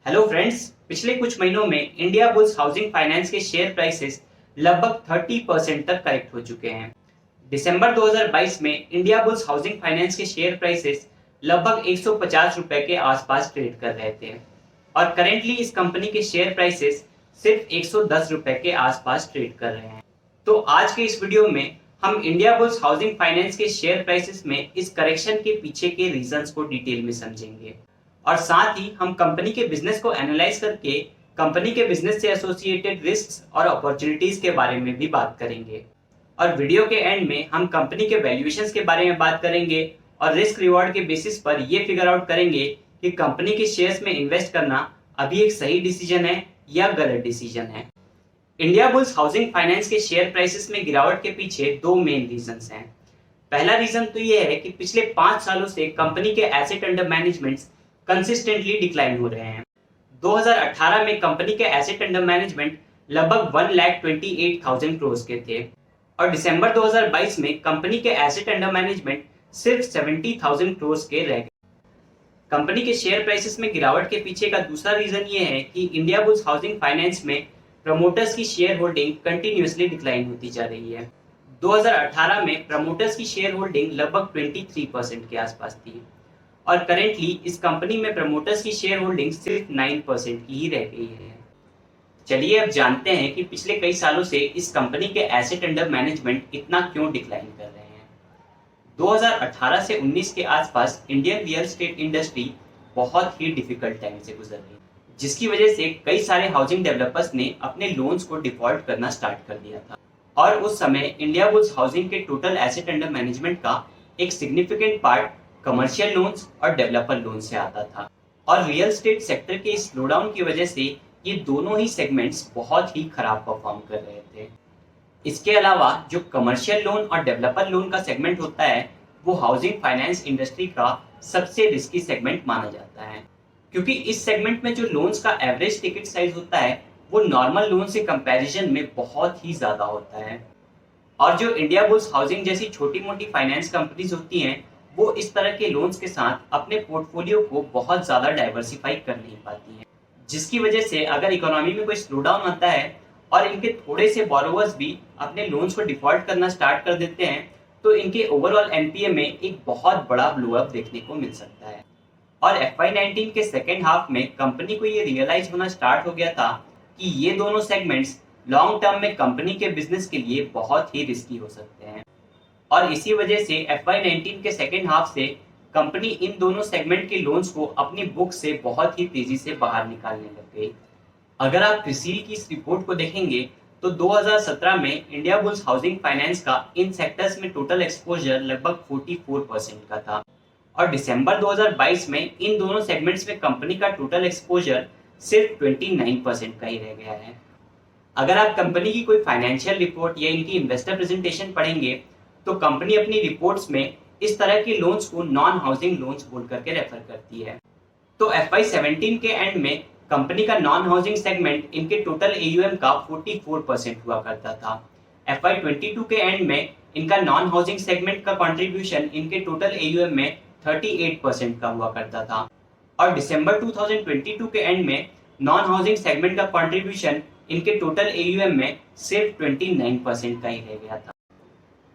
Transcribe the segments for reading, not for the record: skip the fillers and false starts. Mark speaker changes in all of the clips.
Speaker 1: Hello friends, पिछले कुछ महीनों में इंडिया बुल्स हाउसिंग फाइनेंस के शेयर प्राइसेस लगभग 30% तक करेक्ट हो चुके हैं। दिसंबर 2022 में इंडिया बुल्स हाउसिंग फाइनेंस के शेयर प्राइसेस लगभग 150 रुपए के आसपास ट्रेड कर रहे थे और करेंटली इस कंपनी के शेयर प्राइसेस सिर्फ 110 रुपए के आसपास ट्रेड कर रहे हैं। तो आज के इस वीडियो में हम इंडिया बुल्स हाउसिंग फाइनेंस के शेयर प्राइसेस में इस करेक्शन के पीछे के रीजंस को डिटेल में समझेंगे और साथ ही हम कंपनी के बिजनेस को एनालाइज करके कंपनी के बिजनेस से एसोसिएटेड रिस्क्स और अपॉर्चुनिटीज के बारे में भी बात करेंगे। और वीडियो के एंड में हम कंपनी के वैल्यूएशंस के बारे में बात करेंगे और रिस्क रिवॉर्ड के बेसिस पर ये फिगर आउट करेंगे कि कंपनी के शेयर्स में इन्वेस्ट करना अभी एक सही डिसीजन है या गलत डिसीजन है। इंडिया बुल्स हाउसिंग फाइनेंस के शेयर प्राइसेस में गिरावट के पीछे दो मेन रीजंस हैं। पहला रीजन तो ये है कि पिछले 5 सालों से कंपनी के asset under management consistently decline हो रहे हैं। 2018 में कंपनी के एसेट अंडर मैनेजमेंट लगभग 1,28,000 करोड़ के थे और दिसंबर 2022 में कंपनी के एसेट अंडर मैनेजमेंट सिर्फ 70,000 करोड़ के रह गए। कंपनी के शेयर प्राइसेस में गिरावट के पीछे का दूसरा रीजन ये है कि इंडिया बुल्स हाउसिंग फाइनेंस में प्रमोटर्स की शेयर होल्डिंग कंटिन्यूअसली डिक्लाइन होती जा रही है। 2018 में प्रमोटर्स की शेयर होल्डिंग लगभग 23% के आसपास थी और करेंटली इस कंपनी में प्रमोटर्स की शेयर होल्डिंग सिर्फ 9% की ही रह गई है। चलिए अब जानते हैं कि पिछले कई सालों से इस कंपनी के एसेट अंडर मैनेजमेंट इतना क्यों डिक्लाइन कर रहे हैं। 2018 से 19 के आसपास इंडियन रियल एस्टेट इंडस्ट्री बहुत ही डिफिकल्ट टाइम से गुजर रही, जिसकी वजह से कई सारे हाउसिंग डेवलपर्स ने अपने लोन्स को डिफॉल्ट करना स्टार्ट कर दिया था और उस समय इंडिया बुल्स हाउसिंग के टोटल एसेट अंडर मैनेजमेंट का एक सिग्निफिकेंट पार्ट कमर्शियल लोन्स और डेवलपर लोन से आता था और रियल एस्टेट सेक्टर के स्लोडाउन की वजह से ये दोनों ही सेगमेंट्स बहुत ही खराब परफॉर्म कर रहे थे। इसके अलावा जो कमर्शियल लोन और डेवलपर लोन का सेगमेंट होता है वो हाउसिंग फाइनेंस इंडस्ट्री का सबसे रिस्की सेगमेंट माना जाता है, क्योंकि इस सेगमेंट में जो लोन्स का एवरेज टिकट साइज होता है वो नॉर्मल लोन से कंपैरिजन में बहुत ही ज्यादा होता है और जो इंडिया बुल्स हाउसिंग जैसी छोटी मोटी फाइनेंस कंपनीज होती हैं वो इस तरह के लोन्स के साथ अपने पोर्टफोलियो को बहुत ज्यादा डाइवर्सिफाई कर नहीं पाती हैं, जिसकी वजह से अगर इकोनॉमी में कोई स्लोडाउन आता है और इनके थोड़े से बोरोवर्स भी अपने लोन्स को डिफॉल्ट करना स्टार्ट कर देते हैं तो इनके ओवरऑल एनपीए में एक बहुत बड़ा ब्लो अप देखने को मिल सकता है। और FY19 के सेकेंड हाफ में कंपनी को ये रियलाइज होना स्टार्ट हो गया था कि ये दोनों सेगमेंट्स लॉन्ग टर्म में कंपनी के बिजनेस के लिए बहुत ही रिस्की हो सकते हैं और इसी वजह से FY19 के सेकेंड हाफ से कंपनी इन दोनों सेगमेंट के लोन्स को अपनी बुक से बहुत ही तेजी से बाहर निकालने लग गई। अगर आप क्रिसिल की इस रिपोर्ट को देखेंगे तो 2017 में इंडिया बुल्स हाउसिंग फाइनेंस का इन सेक्टर्स में टोटल एक्सपोजर लगभग 44% का था और दिसंबर 2022 में इन दोनों सेगमेंट्स में कंपनी का टोटल एक्सपोजर सिर्फ 29% का ही रह गया है। अगर आप कंपनी की कोई फाइनेंशियल रिपोर्ट या इनकी इन्वेस्टर प्रेजेंटेशन पढ़ेंगे तो कंपनी अपनी रिपोर्ट्स में इस तरह के लोन्स को नॉन हाउसिंग लोन्स बोल करके रेफर करती है। तो FY17 के एंड में कंपनी का नॉन हाउसिंग सेगमेंट इनके टोटल AUM का 44% हुआ करता था। FY22 के एंड में इनका नॉन हाउसिंग सेगमेंट का कंट्रीब्यूशन इनके टोटल AUM में 38% का हुआ करता था और दिसंबर 2022 के एंड में नॉन हाउसिंग सेगमेंट का कंट्रीब्यूशन इनके टोटल AUM में सिर्फ 29% का ही रह गया था।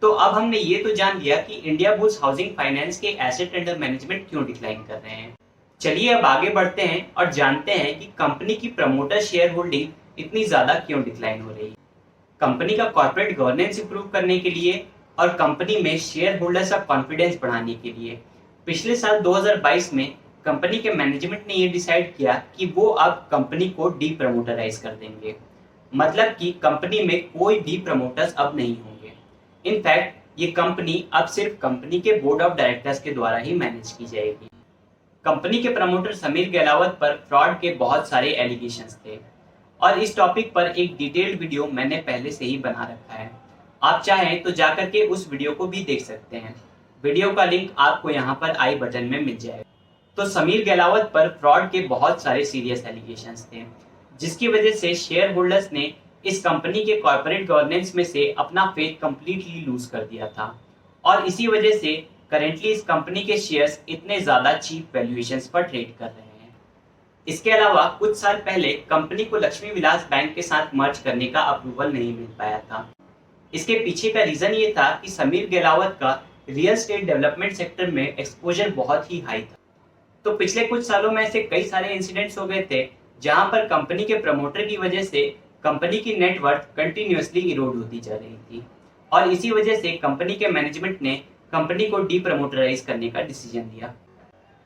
Speaker 1: तो अब हमने ये तो जान लिया कि इंडिया बुल्स हाउसिंग फाइनेंस के एसेट अंडर मैनेजमेंट क्यों डिक्लाइन कर रहे हैं। चलिए अब आगे बढ़ते हैं और जानते हैं कि कंपनी की प्रमोटर शेयर होल्डिंग इतनी ज्यादा क्यों डिक्लाइन हो रही है। कंपनी का कॉर्पोरेट गवर्नेंस इंप्रूव करने के लिए और कंपनी में शेयर होल्डर्स का कॉन्फिडेंस बढ़ाने के लिए पिछले साल 2022 में कंपनी के मैनेजमेंट ने ये डिसाइड किया कि वो अब कंपनी को डी प्रमोटराइज कर देंगे, मतलब कि कंपनी में कोई भी प्रमोटर्स अब नहीं होंगे। इनफैक्ट ये कंपनी अब सिर्फ कंपनी के बोर्ड ऑफ डायरेक्टर्स के द्वारा ही मैनेज की जाएगी। कंपनी के प्रमोटर समीर गहलावत पर फ्रॉड के बहुत सारे एलिगेशंस थे और इस टॉपिक पर एक डिटेल्ड वीडियो मैंने पहले से ही बना रखा है। आप चाहें तो जाकर के उस वीडियो को भी देख सकते हैं। वीडियो का लिंक आपको यहाँ पर आई बटन में मिल जाएगा। तो समीर गहलावत पर फ्रॉड के बहुत सारे सीरियस एलिगेशंस थे, जिसकी वजह से शेयर होल्डर्स ने इस कंपनी के कॉर्पोरेट गवर्नेंस में से अपना फेथ कंप्लीटली लूज कर दिया था और इसी वजह से करेंटली इस कंपनी के शेयर्स इतने ज्यादा चीप वैल्यूएशंस पर ट्रेड कर रहे हैं। इसके अलावा कुछ साल पहले कंपनी को लक्ष्मी विलास बैंक के साथ मर्ज करने का अप्रूवल नहीं मिल पाया था। इसके पीछे का रीजन ये था कि समीर गेलावत का रियल स्टेट डेवलपमेंट सेक्टर में एक्सपोजर बहुत ही हाई था। तो पिछले कुछ सालों में ऐसे कई सारे इंसिडेंट्स हो गए थे जहां पर कंपनी के प्रमोटर की वजह से कंपनी की नेटवर्थ कंटिन्यूअसली इरोड होती जा रही थी और इसी वजह से कंपनी के मैनेजमेंट ने कंपनी को डीप्रमोटराइज करने का डिसीजन लिया।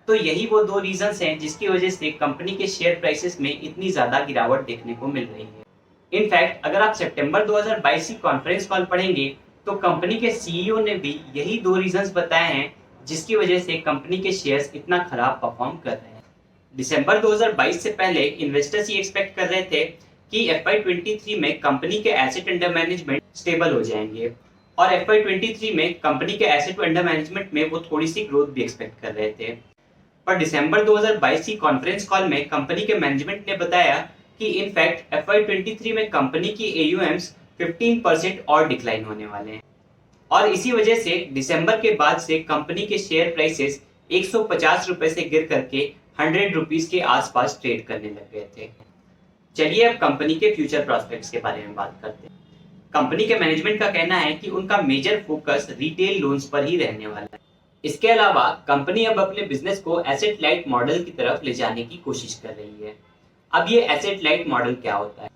Speaker 1: तो यही वो दो रीजंस हैं जिसकी वजह से कंपनी के शेयर प्राइसेस में इतनी ज्यादा गिरावट देखने को मिल रही है। इनफैक्ट अगर आप सितंबर 2022 की कॉन्फ्रेंस कॉल पढ़ेंगे तो कंपनी के सीईओ ने भी यही दो रीजंस बताए हैं जिसकी वजह से कंपनी के शेयर्स इतना खराब परफॉर्म कर रहे हैं। दिसंबर 2022 से पहले इन्वेस्टर्स ये एक्सपेक्ट कर रहे थे कि FY23 में कंपनी के एसेट अंडर मैनेजमेंट स्टेबल हो जाएंगे और FY23 में कंपनी के एसेट अंडर मैनेजमेंट में वो थोड़ी सी ग्रोथ भी एक्सपेक्ट कर रहे थे। पर दिसंबर 2022 की कॉन्फ्रेंस कॉल में कंपनी के मैनेजमेंट ने बताया कि इनफैक्ट FY23 में कंपनी की AUMs 15% और डिक्लाइन होने वाले हैं और इसी वजह से दिसंबर के बाद से कंपनी के शेयर प्राइसेस 150 रुपए से गिर करके 100 रुपीज के आसपास ट्रेड करने लग गए थे। चलिए अब कंपनी के फ्यूचर प्रोस्पेक्ट्स के बारे में बात करते हैं। कंपनी के मैनेजमेंट का कहना है कि उनका मेजर फोकस रिटेल लोन्स पर ही रहने वाला है। इसके अलावा कंपनी अब अपने बिजनेस को एसेट लाइट मॉडल की तरफ ले जाने की कोशिश कर रही है। अब ये एसेट लाइट मॉडल क्या होता है?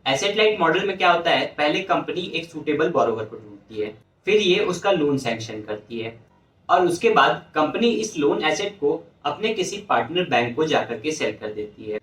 Speaker 1: एसेट लाइट मॉडल में क्या होता है, पहले कंपनी एक सूटेबल बोरोवर को ढूंढती है, फिर ये उसका लोन सैंक्शन करती है और उसके बाद कंपनी इस लोन एसेट को अपने किसी पार्टनर बैंक को जाकर के सेल कर देती है।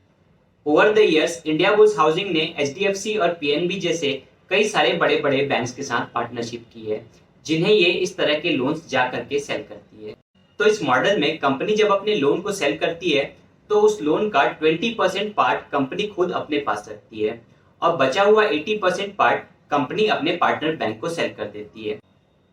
Speaker 1: Over the years India bulls housing ने HDFC और PNB जैसे कई सारे बड़े बड़े बैंक्स के साथ पार्टनरशिप की है जिन्हें ये इस तरह के लोन्स जा करके सेल करती है। तो इस मॉडल में कंपनी जब अपने लोन को सेल करती है तो उस लोन का 20% पार्ट कंपनी खुद अपने पास रखती है और बचा हुआ 80% पार्ट कंपनी अपने पार्टनर बैंक को सेल कर देती है।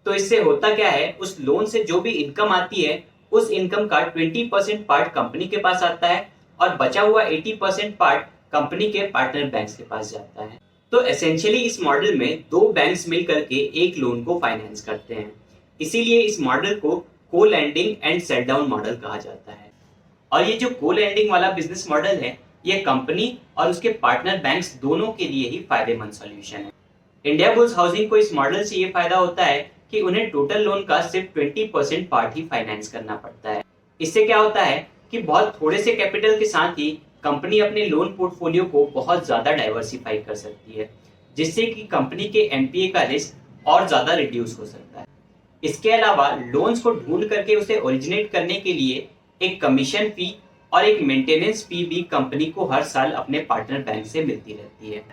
Speaker 1: तो इससे होता क्या है, उस लोन से जो भी इनकम आती है उस इनकम का 20% पार्ट कंपनी के पास आता है और बचा हुआ 80% पार्ट कंपनी के पार्टनर बैंक्स के पास जाता है। तो एसेंशियली इस मॉडल में दो बैंक्स मिल करके एक लोन को फाइनेंस करते हैं, इसीलिए इस मॉडल को को lending and sell down model कहा जाता है। और ये जो को लैंडिंग वाला बिजनेस मॉडल है ये कंपनी और उसके पार्टनर बैंक्स दोनों के लिए ही फायदेमंद सॉल्यूशन है। इंडिया बुल्स हाउसिंग को इस मॉडल से ये फायदा होता है कि उन्हें टोटल लोन का सिर्फ 20% पार्ट ही फाइनेंस करना पड़ता है। इससे क्या होता है कि बहुत थोड़े से कैपिटल के साथ ही कंपनी अपने लोन पोर्टफोलियो को बहुत ज्यादा डाइवर्सिफाई कर सकती है, जिससे कि कंपनी के NPA का रिस्क और ज्यादा रिड्यूस हो सकता है। इसके अलावा लोन्स को ढूंढ करके उसे ओरिजिनेट करने के लिए एक कमीशन फी और एक मेंटेनेंस फी भी कंपनी को हर साल अपने पार्टनर बैंक से मिलती रहती है।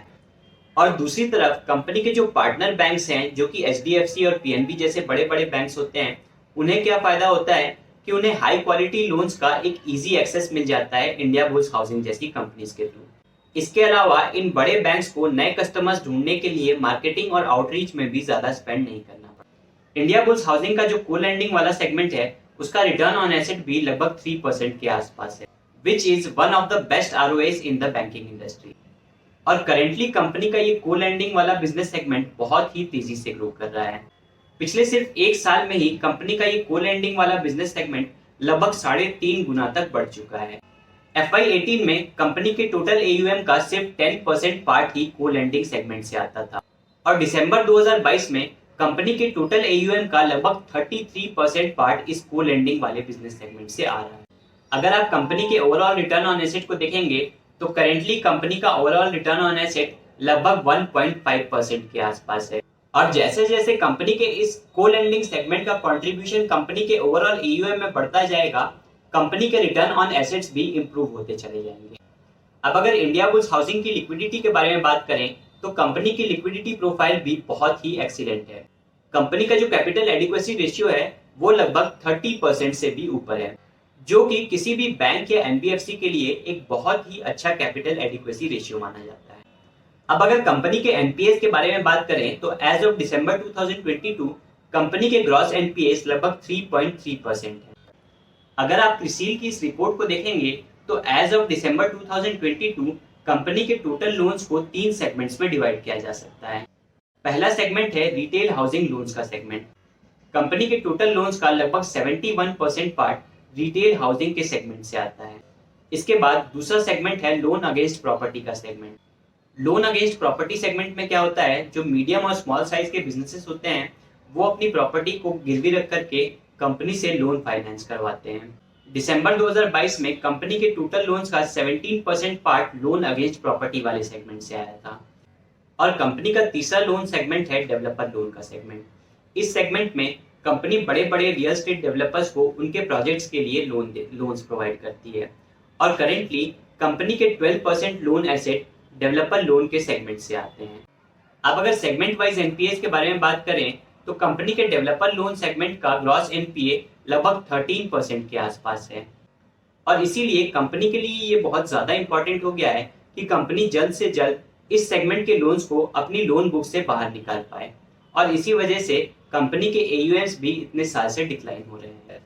Speaker 1: और दूसरी तरफ कंपनी के जो पार्टनर बैंक्स हैं जो कि HDFC और PNB जैसे बड़े बड़े बैंक्स होते हैं, उन्हें क्या फायदा होता है कि उन्हें हाई क्वालिटी लोन्स का एक इजी एक्सेस मिल जाता है इंडिया बुल्स हाउसिंग जैसी कंपनीज के थ्रू। इसके अलावा इन बड़े बैंक्स को नए कस्टमर्स ढूंढने के लिए मार्केटिंग और आउटरीच में भी ज्यादा स्पेंड नहीं करना पड़ता। इंडिया बुल्स हाउसिंग का जो को लैंडिंग वाला सेगमेंट है उसका रिटर्न ऑन एसेट भी लगभग 3% के आसपास है, which is one of the best ROAs in the banking industry. और करेंटली कंपनी का ये को लैंडिंग वाला बिजनेस सेगमेंट बहुत ही तेजी से ग्रो कर रहा है। पिछले सिर्फ एक साल में ही कंपनी का ये को लैंडिंग वाला बिजनेस सेगमेंट लगभग 3.5 गुना तक बढ़ चुका है। FY18 में कंपनी के टोटल AUM का सिर्फ 10% पार्ट ही को लैंडिंग सेगमेंट से आता था और दिसंबर 2022 में कंपनी के टोटल AUM का लगभग 33% पार्ट इस को लैंडिंग वाले बिजनेस सेगमेंट से आ रहा है। अगर आप कंपनी के ओवरऑल रिटर्न ऑन एसेट को देखेंगे तो करेंटली कंपनी का ओवरऑल रिटर्न ऑन एसेट लगभग 1.5% के आसपास है और जैसे जैसे कंपनी के इस को लैंडिंग सेगमेंट का कंट्रीब्यूशन कंपनी के ओवरऑल AUM में बढ़ता जाएगा, कंपनी के रिटर्न ऑन एसेट्स भी इंप्रूव होते चले जाएंगे। अब अगर इंडिया बुल्स हाउसिंग की लिक्विडिटी के बारे में बात करें तो कंपनी की लिक्विडिटी प्रोफाइल भी बहुत ही एक्सीलेंट है। कंपनी का जो कैपिटल एडिक्वेसी रेशियो है वो लगभग 30% से भी ऊपर है, जो कि किसी भी बैंक या NBFC के लिए एक बहुत ही अच्छा कैपिटल एडिक्वेसी रेशियो माना जाता है। अब अगर कंपनी के NPAs के बारे में बात करें तो एज ऑफ दिसंबर 2022 कंपनी के ग्रॉस NPAs लगभग 3.3% है। अगर आप क्रिसिल की इस रिपोर्ट को देखेंगे तो एज ऑफ दिसंबर 2022 कंपनी के टोटल लोन्स को 3 सेगमेंट्स में डिवाइड किया जा सकता है। पहला सेगमेंट है रिटेल हाउसिंग लोन्स का सेगमेंट। कंपनी के टोटल लोन्स का लगभग 71% पार्ट रिटेल हाउसिंग के सेगमेंट से आता है। इसके बाद दूसरा सेगमेंट है लोन अगेंस्ट प्रॉपर्टी का segment. Loan against property segment में क्या होता है, जो मीडियम और स्मॉल साइज के बिजनेसेस होते हैं वो अपनी प्रॉपर्टी को गिरवी रख करके कंपनी से लोन फाइनेंस करवाते हैं। दिसंबर 2022 में कंपनी के टोटल लोन्स का 17% पार्ट लोन अगेंस्ट प्रॉपर्टी वाले सेगमेंट से आया था। और कंपनी का तीसरा लोन सेगमेंट है डेवलपर लोन का सेगमेंट। इस सेगमेंट में कंपनी बड़े बड़े रियल एस्टेट डेवलपर्स को उनके प्रोजेक्ट्स के लिए लोन्स प्रोवाइड करती है। और करेंटली कंपनी के 12% लोन एसेट डेवलपर लोन के सेगमेंट से आते हैं। अब अगर सेगमेंट वाइज एनपीए के बारे में बात करें तो कंपनी के डेवलपर लोन सेगमेंट का ग्रॉस एनपीए लगभग 13% के आसपास है। और इसीलिए कंपनी के लिए ये बहुत ज्यादा इंपॉर्टेंट हो गया है कि कंपनी जल्द से जल्द इस सेगमेंट के लोन्स को अपनी लोन बुक से बाहर निकाल पाए। और इसी वजह से कंपनी के एयूएम्स भी इतने साल से डिक्लाइन हो रहे हैं।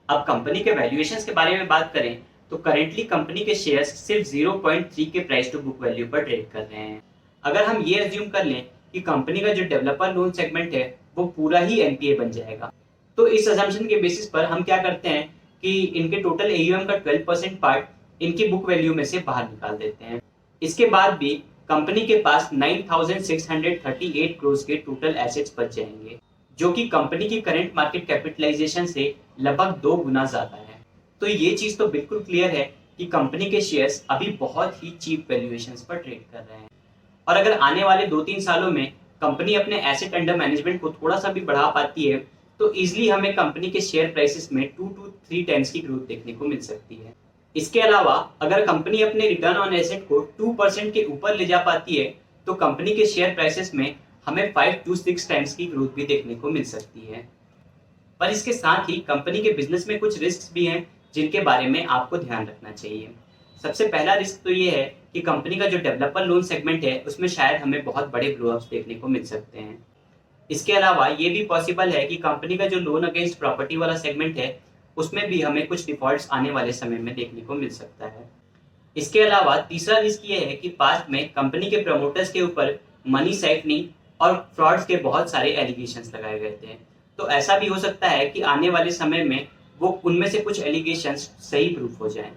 Speaker 1: अब कंपनी के वैल्यूएशंस के बारे में बात करें तो करेंटली कंपनी के शेयर्स सिर्फ 0.3 के प्राइस टू बुक वैल्यू पर ट्रेड कर रहे हैं। अगर हम ये अज्यूम कर लें कि कंपनी का जो डेवलपर लोन सेगमेंट है वो पूरा ही एनपीए बन जाएगा, तो इस अजम्पशन के बेसिस पर हम क्या करते हैं कि इनके टोटल एयूएम का 12% पार्ट इनकी बुक वैल्यू में से बाहर निकाल देते हैं। इसके बाद भी कंपनी के पास 9,638 करोड़ के टोटल एसेट्स बच जाएंगे, जो कि कंपनी की करंट मार्केट कैपिटलाइजेशन से लगभग 2 गुना ज्यादा है। तो ये चीज तो बिल्कुल क्लियर है कि कंपनी के शेयर्स अभी बहुत ही चीप वैल्यूएशंस पर ट्रेड कर रहे हैं। और अगर आने वाले 2-3 सालों में कंपनी अपने एसेट अंडर मैनेजमेंट को थोड़ा सा भी बढ़ा पाती है तो इजीली हमें कंपनी के शेयर प्राइसेस में 2 to 3 टाइम्स की ग्रोथ देखने को मिल सकती है। इसके अलावा अगर कंपनी अपने रिटर्न ऑन एसेट को 2% के ऊपर ले जा पाती है तो कंपनी के शेयर प्राइसेस में हमें 5 to 6 टाइम्स की ग्रोथ भी देखने को मिल सकती है। पर इसके साथ ही कंपनी के बिजनेस में कुछ रिस्क भी हैं जिनके बारे में आपको ध्यान रखना चाहिए। सबसे पहला रिस्क तो ये है कि कंपनी का जो डेवलपर लोन सेगमेंट है उसमें शायद हमें बहुत बड़े ब्लोअप्स देखने को मिल सकते हैं। इसके अलावा ये भी पॉसिबल है कि कंपनी का जो लोन अगेंस्ट प्रॉपर्टी वाला सेगमेंट है उसमें भी हमें कुछ डिफॉल्ट्स आने वाले समय में देखने को मिल सकता है। इसके अलावा तीसरा रिस्क ये है कि पास्ट में कंपनी के प्रमोटर्स के ऊपर मनी साइटनिंग और फ्रॉड्स के बहुत सारे एलिगेशंस लगाए गए थे। तो ऐसा भी हो सकता है कि आने वाले समय में वो उनमें से कुछ एलिगेशंस सही प्रूफ हो जाएं।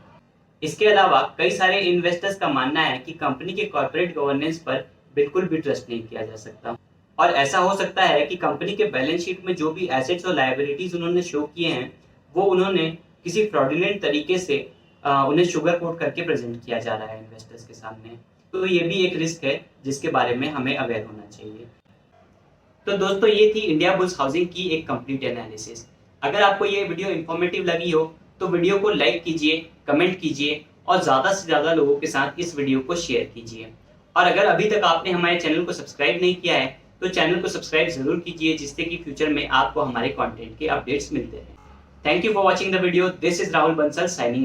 Speaker 1: इसके अलावा कई सारे इन्वेस्टर्स का मानना है कि कंपनी के कॉर्पोरेट गवर्नेंस पर बिल्कुल भी ट्रस्ट नहीं किया जा सकता। और ऐसा हो सकता है कि कंपनी के बैलेंस शीट में जो भी एसेट्स और लायबिलिटीज उन्होंने शो किए हैं वो उन्होंने किसी फ्रॉडुलेंट तरीके से उन्हें शुगर कोट करके प्रेजेंट किया जा रहा है इन्वेस्टर्स के सामने। तो ये भी एक रिस्क है जिसके बारे में हमें अवेयर होना चाहिए। तो दोस्तों ये थी इंडिया बुल्स हाउसिंग की एक कंप्लीट एनालिसिस। अगर आपको ये वीडियो इन्फॉर्मेटिव लगी हो तो वीडियो को लाइक कीजिए, कमेंट कीजिए और ज़्यादा से ज़्यादा लोगों के साथ इस वीडियो को शेयर कीजिए। और अगर अभी तक आपने हमारे चैनल को सब्सक्राइब नहीं किया है तो चैनल को सब्सक्राइब जरूर कीजिए, जिससे कि फ्यूचर में आपको हमारे कंटेंट के अपडेट्स मिलते हैं। Thank you for watching the video. This is Rahul Bansal signing.